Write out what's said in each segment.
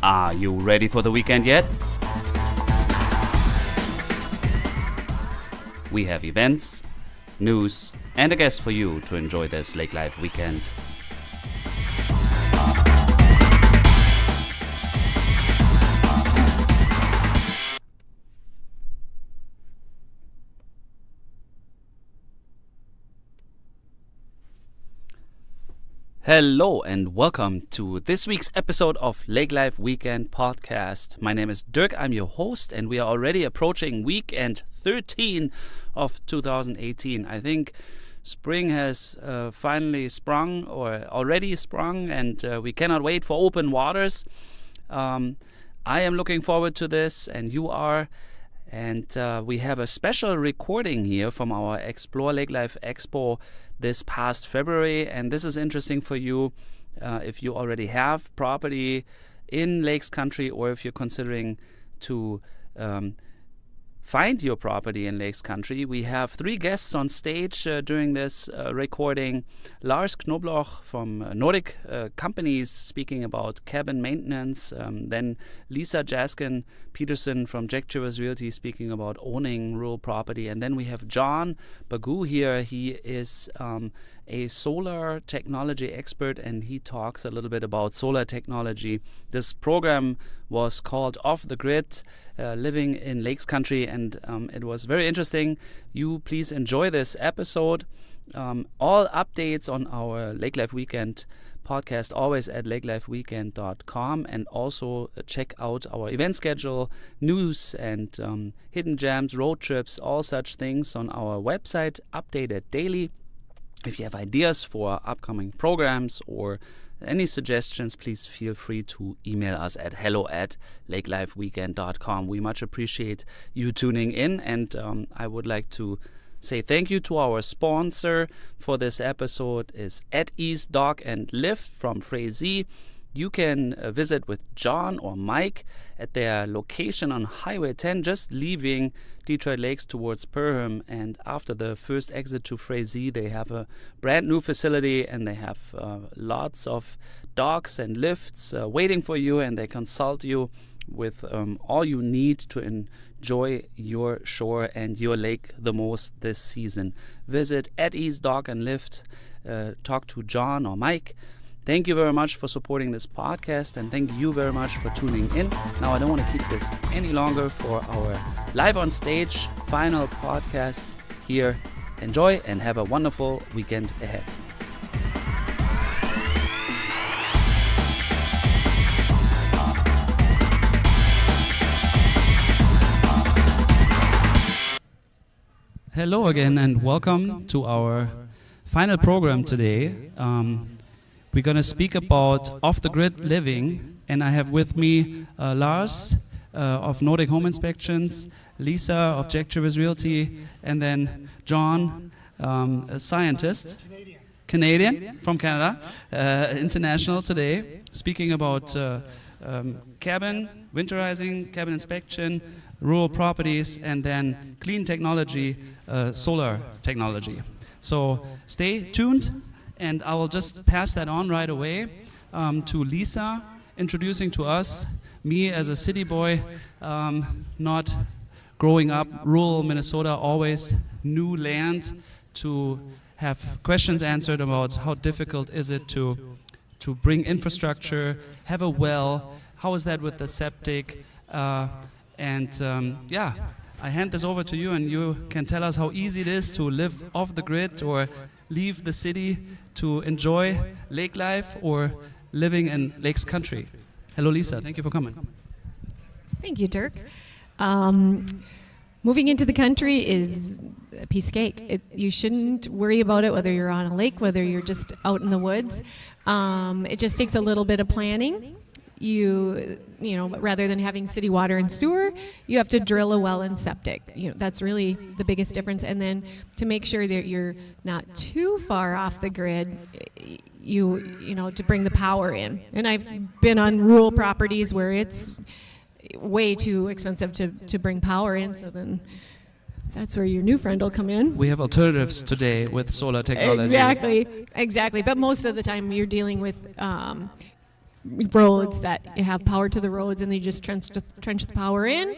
Are you ready for the weekend yet? We have events, news, and a guest for you to enjoy this Lake Life weekend. Hello and welcome to this week's episode of Lake Life Weekend Podcast. My name is Dirk, I'm your host, and we are already approaching weekend 13 of 2018. I think spring has finally sprung or already sprung, and we cannot wait for open waters. I am looking forward to this, and you are. And we have a special recording here from our Explore Lake Life Expo this past February, and this is interesting for you if you already have property in Lakes Country, or if you're considering to find your property in Lakes Country. We have three guests on stage during this recording. Lars Knobloch from Nordic Companies speaking about cabin maintenance. Then Lisa Jaskin Peterson from Jack Chivers Realty speaking about owning rural property. And then we have John Bagu here. He is a solar technology expert, and he talks a little bit about solar technology. This program was called Off the Grid, Living in Lakes Country, and it was very interesting. You please enjoy this episode. All updates on our Lake Life Weekend podcast always at lakelifeweekend.com, and also check out our event schedule, news, and hidden gems, road trips, all such things on our website, updated daily. If you have ideas for upcoming programs or any suggestions, please feel free to email us at hello@lakelifeweekend.com. We much appreciate you tuning in, and I would like to say thank you to our sponsor for this episode is At Ease Dock and Lift from Frazee. You can visit with John or Mike at their location on Highway 10, just leaving Detroit Lakes towards Perham. And after the first exit to Frazee, they have a brand new facility, and they have lots of docks and lifts waiting for you, and they consult you with all you need to enjoy your shore and your lake the most this season. Visit At Ease Dock and Lift, talk to John or Mike. Thank you very much for supporting this podcast, and thank you very much for tuning in. Now, I don't want to keep this any longer for our live on stage final podcast here. Enjoy and have a wonderful weekend ahead. Hello again, and welcome to our final program today. We're going to speak about off-the-grid living, and I have with me Lars of Nordic Home Inspections, Lisa of Jack Chivers Realty, and then John, a scientist, Canadian from Canada, international today, speaking about cabin, winterizing, cabin inspection, rural properties, and then clean technology, solar technology. So stay tuned. And I will just pass that on right away to Lisa, introducing to us me as a city boy, not growing up rural Minnesota, always new land, to have questions answered about how difficult is it to bring infrastructure, have a well, how is that with the septic, I hand this over to you, and you can tell us how easy it is to live off the grid or leave the city to enjoy lake life or living in Lakes Country. Hello, Lisa. Thank you for coming. Thank you, Dirk. Moving into the country is a piece of cake. You shouldn't worry about it, whether you're on a lake, whether you're just out in the woods. It just takes a little bit of planning. You know, rather than having city water and sewer, you have to drill a well and septic. That's really the biggest difference. And then to make sure that you're not too far off the grid, you know, to bring the power in. And I've been on rural properties where it's way too expensive to bring power in, so then that's where your new friend will come in. We have alternatives today with solar technology. Exactly. But most of the time you're dealing with roads that you have power to the roads, and then you just trench the power in,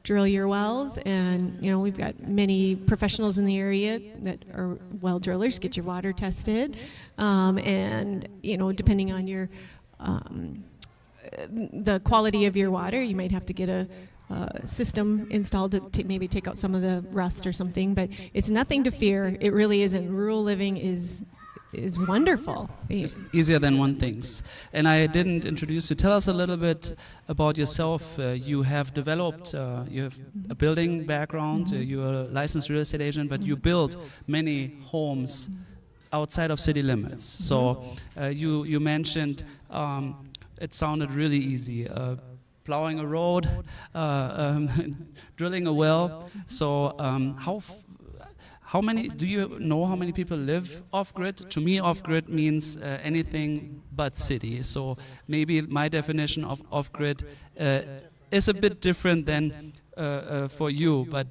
drill your wells, and we've got many professionals in the area that are well drillers. Get your water tested, and depending on your the quality of your water, you might have to get a system installed to maybe take out some of the rust or something, but it's nothing to fear. It really isn't. Rural living is wonderful. It's easier than one thinks. And I didn't introduce you. Tell us a little bit about yourself. You have developed, you have a building background, you're a licensed real estate agent, but you built many homes outside of city limits. So you mentioned it sounded really easy. Plowing a road, drilling a well. So how many, do you know how many people live off-grid? To me, off-grid means anything but city. So maybe my definition of off-grid is a bit different than for you, but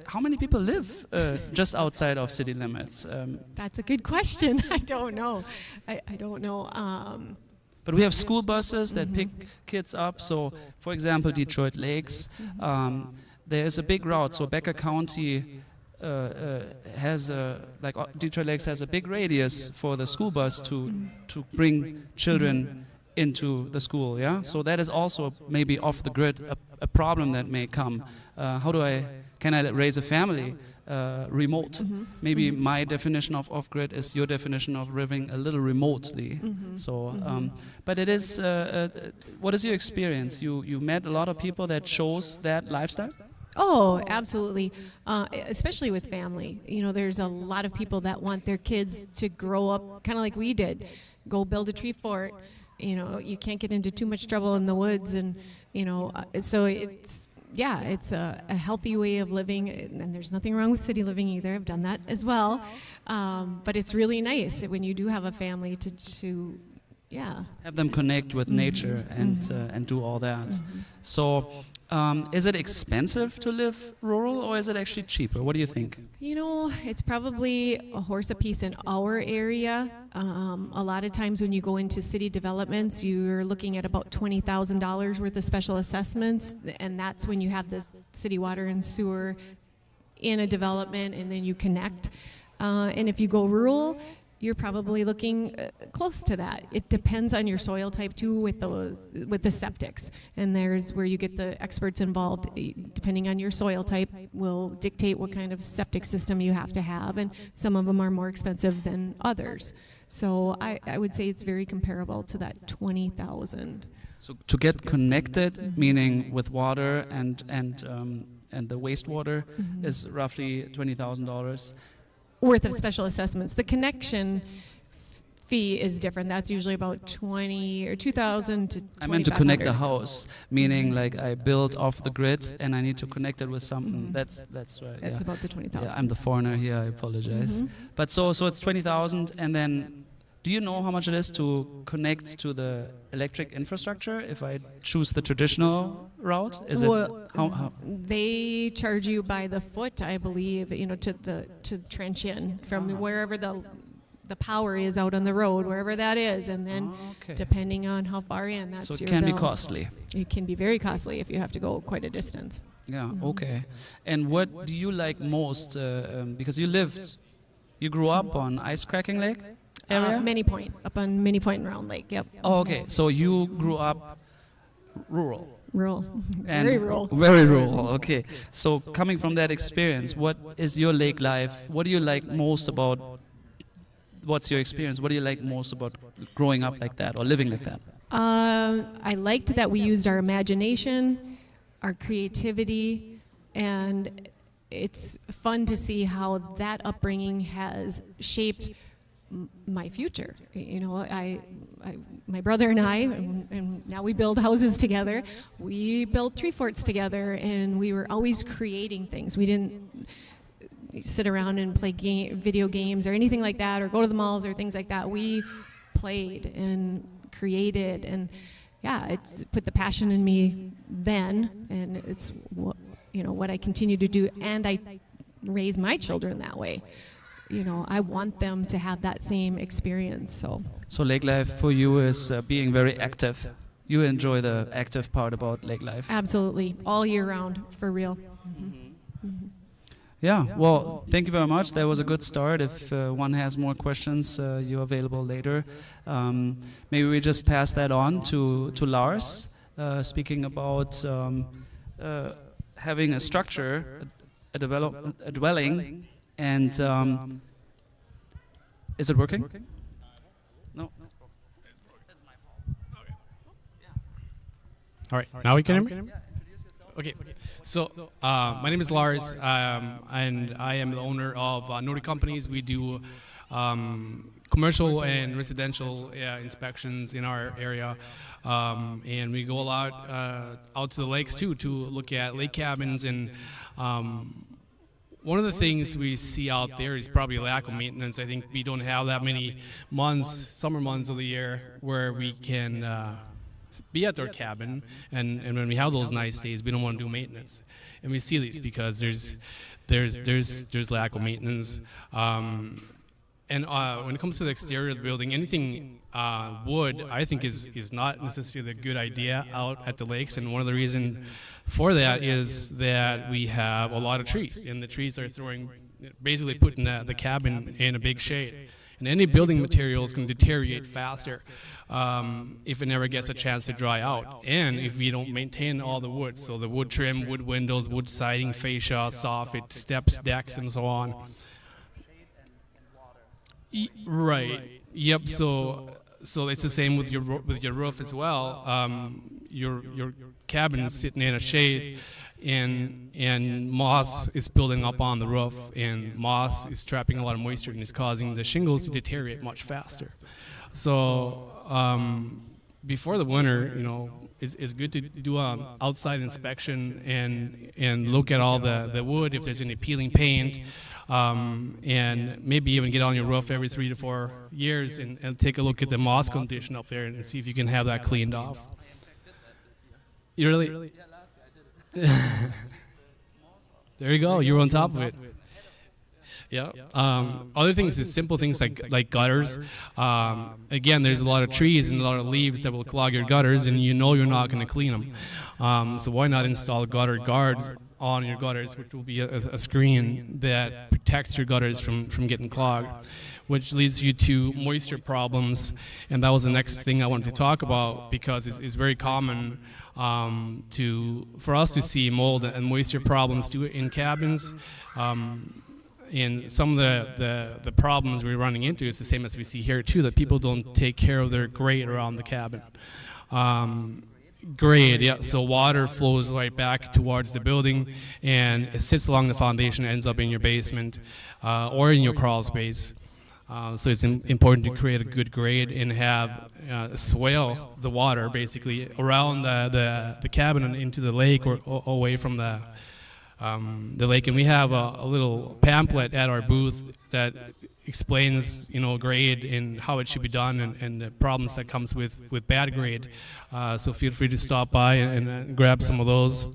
how many people live just outside of city limits? That's a good question. I don't know. I don't know. But we have school buses that pick kids up. So, for example, Detroit Lakes, there is a big route. So Becker County has Detroit Lakes has a big radius for the school bus to bring children into the school. Yeah. So that is also maybe off the grid a problem that may come. Can I raise a family remote? Maybe my definition of off-grid is your definition of living a little remotely. So, but it is. What is your experience? You met a lot of people that chose that lifestyle. Oh, absolutely. Especially with family. There's a lot of people that want their kids to grow up kind of like we did. Go build a tree fort. You can't get into too much trouble in the woods, and so it's. Yeah, it's a healthy way of living, and there's nothing wrong with city living either. I've done that as well, but it's really nice when you do have a family to have them connect with nature and do all that. So, is it expensive to live rural, or is it actually cheaper? What do you think? It's probably a horse apiece in our area. A lot of times when you go into city developments, you're looking at about $20,000 worth of special assessments, and that's when you have this city water and sewer in a development, and then you connect. And if you go rural, you're probably looking close to that. It depends on your soil type too, with the septics, and there's where you get the experts involved. Depending on your soil type, will dictate what kind of septic system you have to have, and some of them are more expensive than others. So I would say it's very comparable to that 20,000. So to get connected, meaning with water and the wastewater, is roughly $20,000. Worth of special assessments. The connection fee is different. That's usually about 20 or 2,000 to 2,500. I meant to connect a house, meaning like I build off the grid and I need to connect it with something. That's right. That's about the 20,000. Yeah, I'm the foreigner here. I apologize. But so it's 20,000, and then do you know how much it is to connect to the electric infrastructure if I choose the traditional route? Is it how? They charge you by the foot, I believe, to trench in from wherever the power is out on the road, wherever that is, and then depending on how far in, that's your bill. So it can be costly. It can be very costly if you have to go quite a distance. Yeah. Okay. And what do you like most? Because you grew up on Ice Cracking Lake area? Many Point, up on Many Point and Round Lake, yep. Oh, okay. So you grew up rural. Rural. Very rural. Very rural, okay. So coming from that experience, what is your lake life? What do you like most about, what's your experience? What do you like most about growing up like that or living like that? I liked that we used our imagination, our creativity, and it's fun to see how that upbringing has shaped my future. My brother and I, and now we build houses together. We built tree forts together, and we were always creating things. We didn't sit around and play video games or anything like that, or go to the malls or things like that. We played and created, and it's put the passion in me then, and it's what I continue to do, and I raise my children that way. I want them to have that same experience. So lake life for you is being very active. You enjoy the active part about lake life. Absolutely, all year round, for real. Yeah, well, thank you very much. That was a good start. If one has more questions, you're available later. Maybe we just pass that on to Lars, speaking about having a structure, a dwelling, and is it working? No. It's my fault. All right, now we can hear me? Okay, so my name is Lars, and I am the owner of Nordic Companies. We do commercial and residential inspections in our area, and we go a lot out to the lakes too to look at lake cabins. And one of the things we see out there is probably lack of maintenance. I think we don't have that many months, summer months of the year, where we can be at our cabin, and when we have those nice days, we don't want to do maintenance, and we see these because there's lack of maintenance. And when it comes to the exterior of the building, anything wood, I think is not necessarily a good idea out at the lakes. And one of the reasons for that is that we have a lot of trees, and the trees are basically putting the cabin in a big shade. And any building materials can deteriorate faster if it never gets a chance to dry out, and if we don't maintain all the wood. So the wood trim, wood windows, wood siding, fascia, soffit, steps, decks, and so on. Right. Yep. So it's the same with your roof as well. Your cabin is sitting in a shade, and moss is building up on the roof, and moss is trapping a lot of moisture and is causing the shingles to deteriorate much faster. So before the winter, it's good to do an outside inspection and look at all the wood, if there's any peeling paint, and maybe even get on your roof every 3 to 4 years and take a look at the moss condition up there and see if you can have that cleaned off. You really? There you go. You're on top of it. Yeah. Other things is simple things like gutters. Again, there's a lot of trees and a lot of leaves that will clog your gutters, and you're not going to clean them. So why not install gutter guards on your gutters, which will be a screen that protects your gutters from getting clogged, which leads you to moisture problems. And that was the next thing I wanted to talk about, because it's very common for us to see mold and moisture problems too in cabins. And some of the problems we're running into is the same as we see here too, that people don't take care of their grate around the cabin. Grade, yeah. So water flows right back towards the building, and it sits along the foundation, ends up in your basement or in your crawl space. So it's important to create a good grade and have swale the water basically around the cabin and into the lake or away from the lake. And we have a little pamphlet at our booth that explains grade and how it should be done, and the problems that comes with bad grade. So feel free to stop by and grab some of those.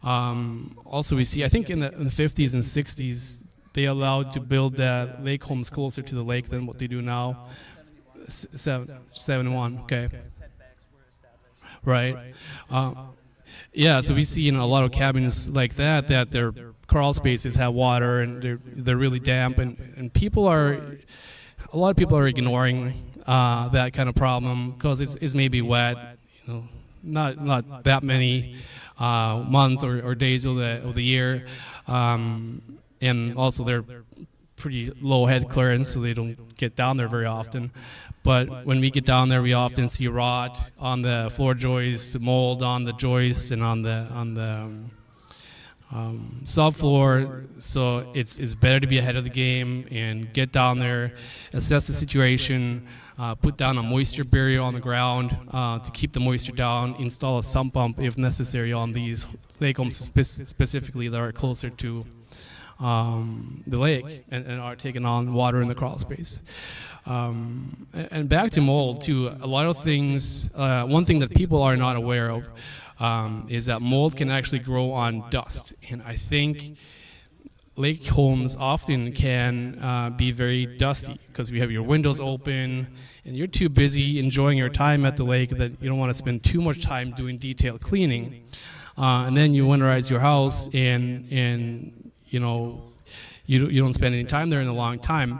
Also, we see, I think in the 50s and 60s, they allowed to build the lake homes closer to the lake than what they do now. 71, okay. Right. Yeah, so we see in a lot of cabins like that their crawl spaces have water, and they're really damp, and a lot of people are ignoring that kind of problem because it's maybe wet, not that many months or days of the year, and also they're pretty low head clearance, so they don't get down there very often. But when we get down there, we often see rot on the floor joists, mold on the joists, and on the subfloor. So it's better to be ahead of the game and get down there, assess the situation, put down a moisture barrier on the ground to keep the moisture down, install a sump pump if necessary on these lake homes specifically that are closer to the lake and are taking on water in the crawl space. And back to mold too, a lot of things, one thing that people are not aware of is that mold can actually grow on dust. And I think lake homes often can be very dusty because you have your windows open and you're too busy enjoying your time at the lake that you don't want to spend too much time doing detailed cleaning. And then you winterize your house and you know, you don't spend any time there in a long time.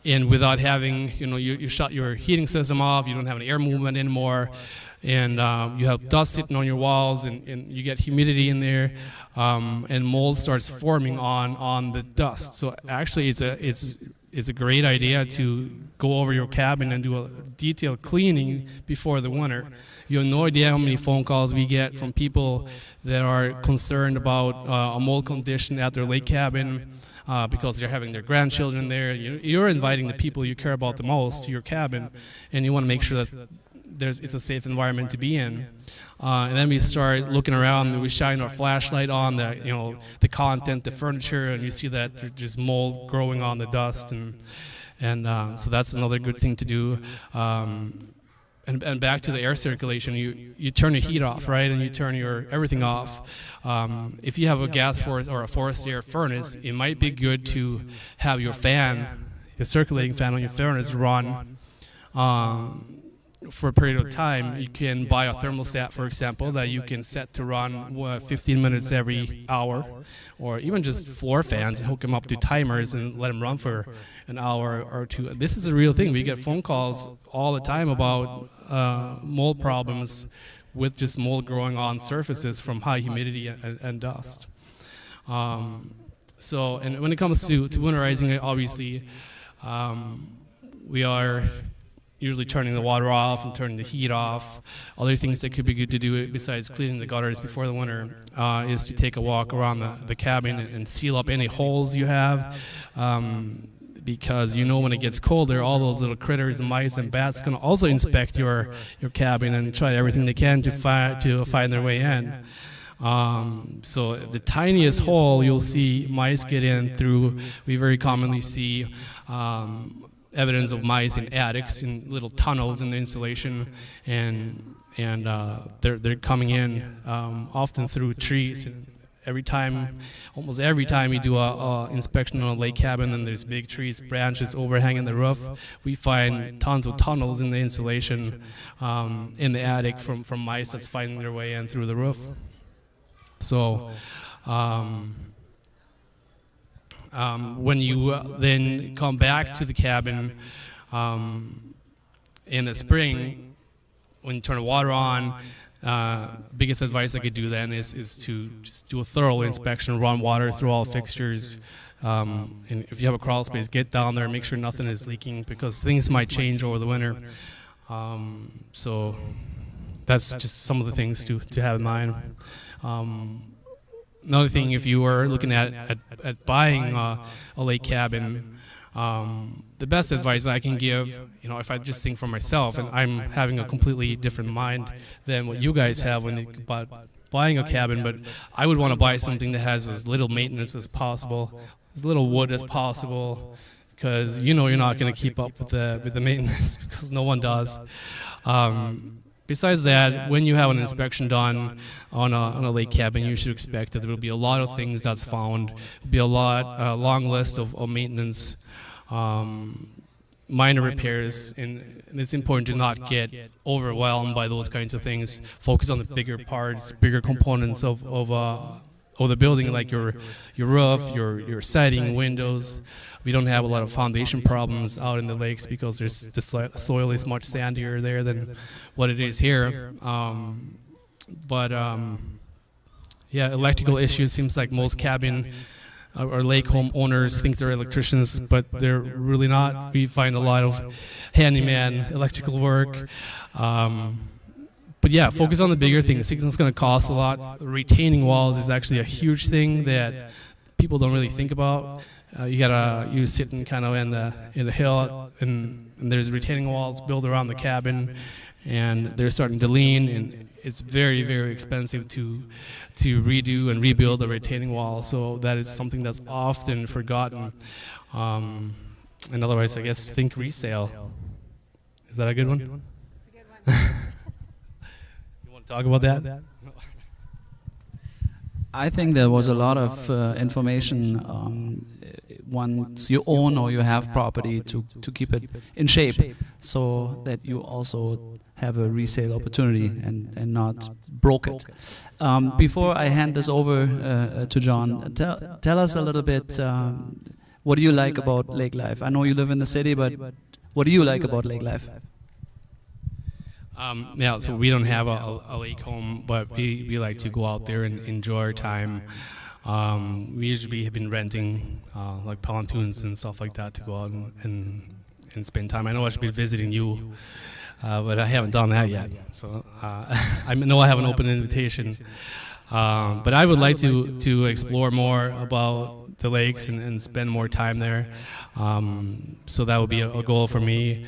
And without having, you know, you shut your heating system off, you don't have any air movement anymore, and you have dust sitting on your walls, and you get humidity in there, and mold starts forming on the dust. So actually, it's a great idea to go over your cabin and do a detailed cleaning before the winter. You have no idea how many phone calls we get from people that are concerned about a mold condition at their lake cabin. Because they're having their grandchildren there. You're inviting the people you care about the most to your cabin, and you want to make sure that it's a safe environment to be in. And then we start looking around, and we shine our flashlight on the content, the furniture, and you see that there's just mold growing on the dust, and so that's another good thing to do. And back to the air circulation, you turn your heat off, right, and you turn your everything off. If you have a gas forest or a forest air furnace, it might be good to have your fan, the circulating fan on your furnace, run for a period of time. You can buy a thermostat, for example, that you can set to run 15 minutes every hour, or even just floor fans and hook them up to timers and let them run for an hour or two. This is a real thing. We get phone calls all the time about mold problems with just mold growing on surfaces from high humidity and dust. So, and when it comes to winterizing, obviously, we are usually turning the water off and turning the heat off. Other things that could be good to do besides cleaning the gutters before the winter is to take a walk around the cabin and seal up any holes you have. Because you know when it gets colder, all those little critters and mice and bats can also inspect your cabin and try everything they can to find their way in. So the tiniest hole you'll see mice get in through, we very commonly see evidence of mice in attics, in little tunnels in the insulation, and they're coming in often through trees. And almost every time we do a inspection on a lake cabin and there's big trees, branches overhanging the roof, we find tons of tunnels in the insulation in the attic from mice that's finding their way in through the roof. So when you then come back to the cabin in the spring, when you turn the water on, biggest advice I could do then is to just do a thorough inspection, run water through all fixtures. And if you have a crawl space, get down there and make sure nothing is leaking, because things might change over the winter. So that's just some of the things to have in mind. Another thing, if you are looking at buying a lake cabin, the best advice I can give, if I just think for myself, and I'm having a completely different mind than what you guys have when you buying a cabin, but I would want to buy something that has as little maintenance as possible, as little wood as possible, because you're not going to keep up with the maintenance, because no one does. Besides that, when you have an inspection done on a lake cabin, you should expect that there will be a lot of things that's found. There'll be a long list of maintenance, minor repairs, and it's important to not get overwhelmed by those kinds of things. Focus on the bigger parts, bigger components of the building, like your roof, your siding, windows. We don't have a lot of foundation problems out in the lakes because the soil is much sandier there than what it is here. Electrical issues, seems like most cabin or lake home owners think they're electricians, but they're really not. We find a lot of handyman electrical work. But yeah, focus on the bigger things. It's going to cost a lot. Retaining walls is actually a huge thing that people don't really think about. You're sitting kind of in the hill, and there's retaining walls built around the cabin, and they're starting to lean, and it's very, very expensive to redo and rebuild a retaining wall. So that is something that's often forgotten. And otherwise, I guess, think resale. Is that a good one? It's a good one. You want to talk about that? I think there was a lot of information once you own or you have property to keep it in shape, so that you also have a resale opportunity and not broke it. Before I hand this over to John, tell us a little bit, what do you like about lake life? I know you live in the city, but what do you like about lake life? Yeah, so we don't have a lake home, but we like to go out there and enjoy our time. We usually have been renting like pontoons and stuff like that to go out and spend time. I know I should be visiting you, but I haven't done that yet. So I know I have an open invitation. But I would like to explore more about the lakes and spend more time there. So that would be a goal for me.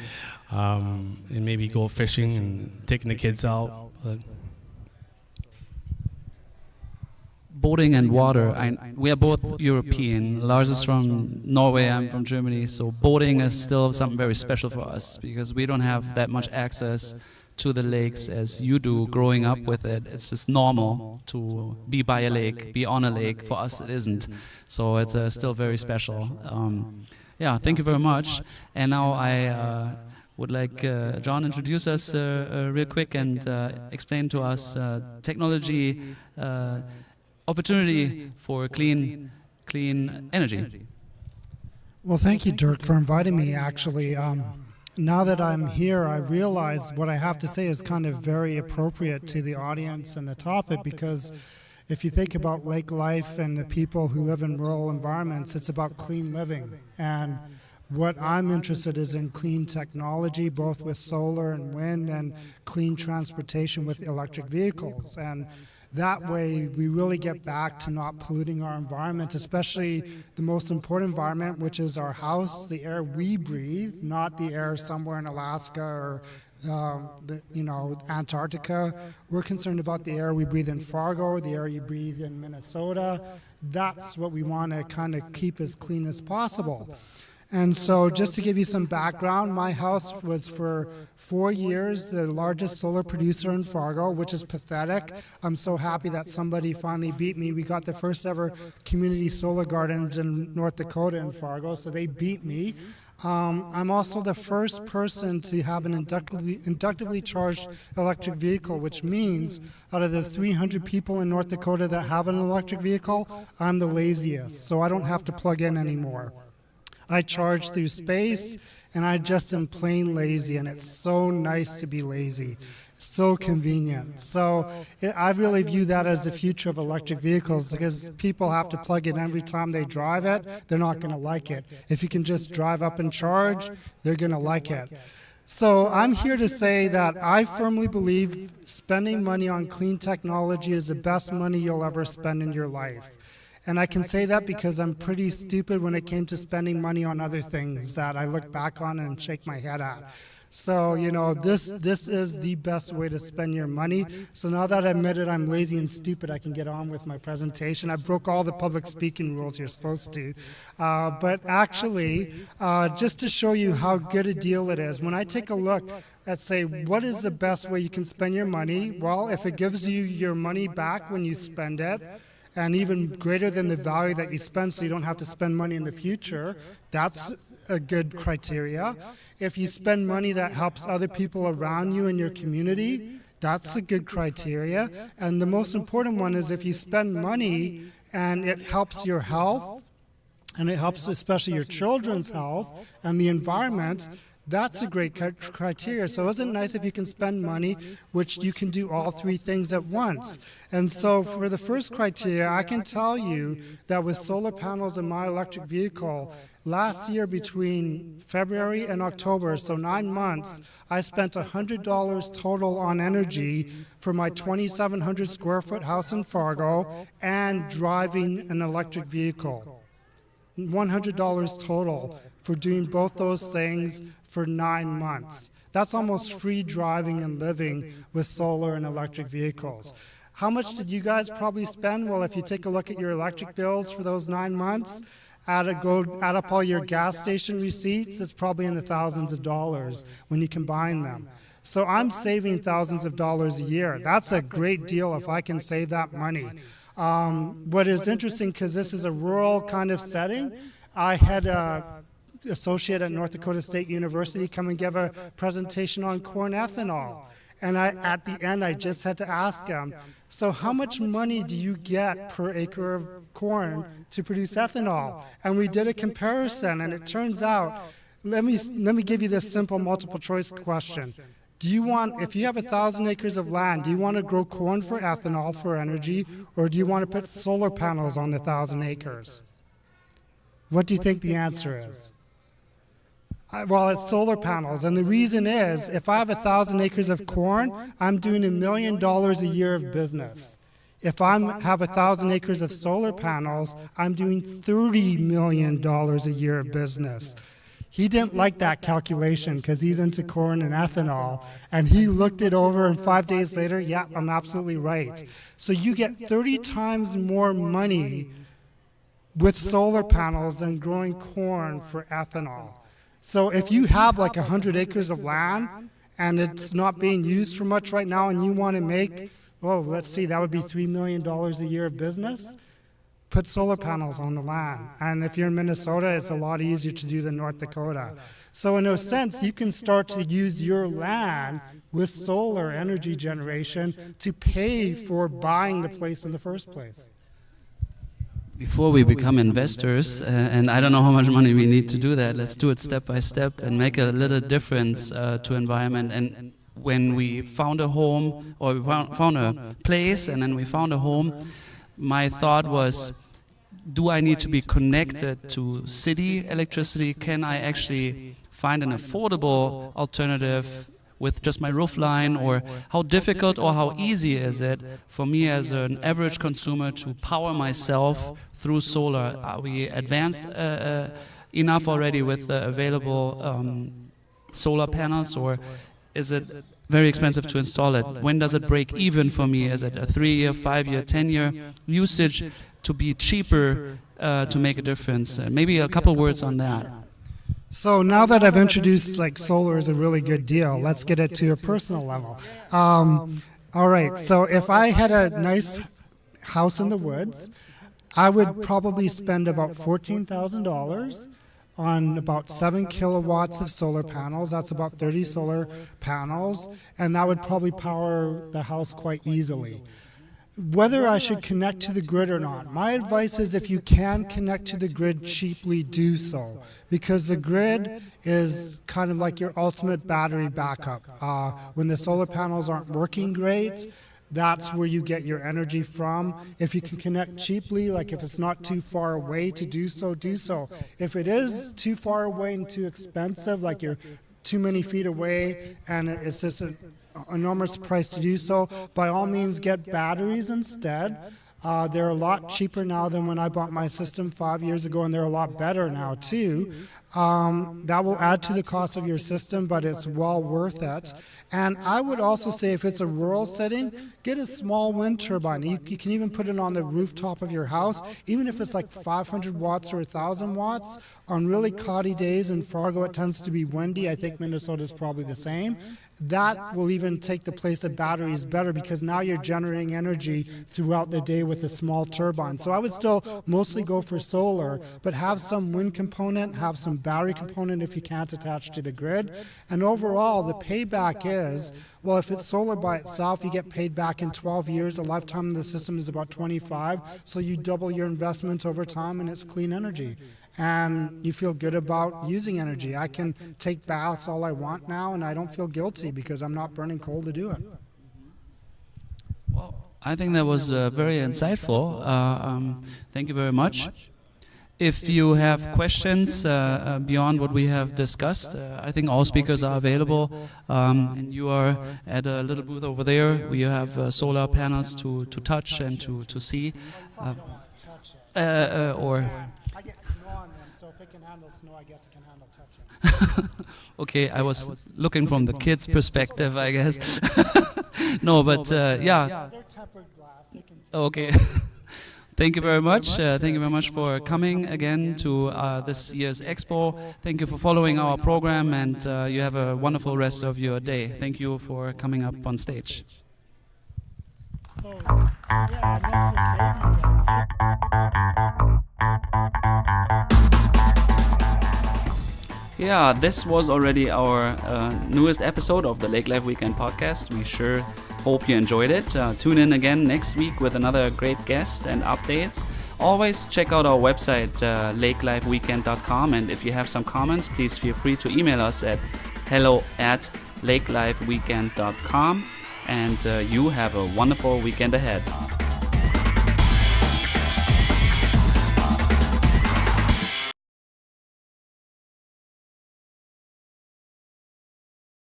And maybe go fishing and taking the kids out. Boating and water. We are both European. Lars is from Norway, I'm from Germany, so boating is still something very special for us because we don't have that much access to the lakes as you do growing up with it. It's just normal to be by a lake, be on a lake. For us it isn't. So it's still very special. Yeah, thank you very much. And now I would like John introduce us real quick and explain to us technology opportunity for clean energy. Well, thank you, Dirk, for inviting me, actually. Now that I'm here, I realize what I have to say is kind of very appropriate to the audience and the topic, because if you think about lake life and the people who live in rural environments, it's about clean living. And what I'm interested is in clean technology, both with solar and wind, and clean transportation with electric vehicles. And that way, we really get back to not polluting our environment, especially the most important environment, which is our house, the air we breathe, not the air somewhere in Alaska or Antarctica. We're concerned about the air we breathe in Fargo, the air you breathe in Minnesota. That's what we want to kind of keep as clean as possible. And so just to give you some background, my house was for 4 years the largest solar producer in Fargo, which is pathetic. I'm so happy that somebody finally beat me. We got the first ever community solar gardens in North Dakota in Fargo, so they beat me. I'm also the first person to have an inductively charged electric vehicle, which means out of the 300 people in North Dakota that have an electric vehicle, I'm the laziest, so I don't have to plug in anymore. I charge through space, and I just am plain lazy, and it's so nice to be lazy. So convenient. So I really view that as the future of electric vehicles, because people have to plug in every time they drive it. They're not going to like it. If you can just drive up and charge, they're going to like it. So I'm here to say that I firmly believe spending money on clean technology is the best money you'll ever spend in your life. And I can say that because I'm pretty stupid when it came to spending money on other things that I look back on and shake my head at. So, this is the best way to spend your money. So now that I've admitted I'm lazy and stupid, I can get on with my presentation. I broke all the public speaking rules you're supposed to. But actually, just to show you how good a deal it is, when I take a look at, say, what is the best way you can spend your money? Well, if it gives you your money back when you spend it, and even greater than the value that you spend, so you don't have to spend money in the future, that's a good criteria. If you spend money that helps other people around you in your community, that's a good criteria. And the most important one is if you spend money and it helps your health, and it helps especially your children's health and the environment, that's a great criteria. So isn't it nice if you can spend money, which you can do all three things at once? And so for the first criteria, I can tell you that with solar panels in my electric vehicle, last year between February and October, so 9 months, I spent $100 total on energy for my 2,700 square foot house in Fargo and driving an electric vehicle. $100 total for doing both those things for 9 months. That's almost free driving and living with solar and electric vehicles. How much did you guys probably spend? Well, if you take a look at your electric bills for those 9 months, add up all your gas station receipts, it's probably in the thousands of dollars when you combine them. So I'm saving thousands of dollars a year. That's a great deal if I can save that money. What is interesting, because this is a rural kind of setting, I had an associate at North Dakota State University come and give a presentation on corn ethanol. And at the end, I just had to ask him, so how much money do you get per acre of corn to produce ethanol? And we did a comparison, and it turns out, let me give you this simple multiple choice question. Do you want, if you have 1,000 acres of land, do you want to grow corn for ethanol for energy, or do you want to put solar panels on the 1,000 acres? What do you think the answer is? Well, it's solar panels, and the reason is, if I have 1,000 acres of corn, I'm doing $1 million a year of business. If I have 1,000 acres of solar panels, I'm doing $30 million a year of business. He didn't like that calculation because he's into corn and ethanol, and he looked it over, and 5 days later, yeah, I'm absolutely right. So you get 30 times more money with solar panels than growing corn for ethanol. So if you have like 100 acres of land and it's not being used for much right now, and you want to make, oh, let's see, that would be $3 million a year of business, put solar panels on the land. And if you're in Minnesota, it's a lot easier to do than North Dakota. So in a sense, you can start to use your land with solar energy generation to pay for buying the place in the first place. Before we become investors, and I don't know how much money we need to do that, let's do it step by step and make a little difference to environment. And when we found a home, or we found a place, and then we found a home, my thought was, do I need to be connected to city electricity? Can I actually find an affordable alternative with just my roof line? Or how difficult or how easy is it for me as an average consumer to power myself through solar? Are we advanced enough already with the available solar panels, or is it very expensive to install it? When does it break even for me? Is it a 3-year, 5-year, 10-year usage to be cheaper to make a difference? Maybe a couple words on that. So now that I've introduced like solar is a really good deal, let's get it to a personal level. All right, so if I had a nice house in the woods, I would probably spend about $14,000 on about 7 kilowatts of solar panels. That's about 30 solar panels, and that would probably power the house quite easily. Whether I should connect to the grid or not, my advice is, if you can connect to the grid cheaply, do so, because the grid is kind of like your ultimate battery backup. When the solar panels aren't working great, that's where you get your energy from. If you can connect cheaply, like if it's not too far away to do so, do so. If it is too far away and too expensive, like you're too many feet away and it's just an enormous price to do so, by all means get batteries instead. They're a lot cheaper now than when I bought my system 5 years ago, and they're a lot better now too. That will add to the cost of your system, but it's well worth it. And I would also say, if it's a rural setting, get a small wind turbine. You can even put it on the rooftop of your house, even if it's like 500 watts or 1,000 watts. On really cloudy days in Fargo, it tends to be windy. I think Minnesota is probably the same. That will even take the place of batteries better, because now you're generating energy throughout the day with a small turbine. So I would still mostly go for solar, but have some wind component, have some battery component if you can't attach to the grid. And overall, the payback is, well, if it's solar by itself, you get paid back in 12 years. The lifetime of the system is about 25. So you double your investment over time, and it's clean energy. And you feel good about using energy. I can take baths all I want now, and I don't feel guilty because I'm not burning coal to do it. Well, I think that was very insightful. Thank you very much. If you have questions beyond what we have discussed, I think all speakers are available. And you are at a little booth over there where you have solar panels to touch and to see. I get snow on them, so if it can handle snow, I guess it can handle touching. Okay, I was looking from the kids' perspective, I guess. No, but yeah. They're tempered glass. They can Okay. Thank you very much. Thank you very much for coming again to this year's Expo. Thank you for following our program, and you have a wonderful rest of your day. Thank you for coming up on stage. So Yeah, this was already our newest episode of the Lake Life Weekend podcast. We sure hope you enjoyed it. Tune in again next week with another great guest and updates. Always check out our website, lakelifeweekend.com, and if you have some comments, please feel free to email us at hello@lakelifeweekend.com, and you have a wonderful weekend ahead.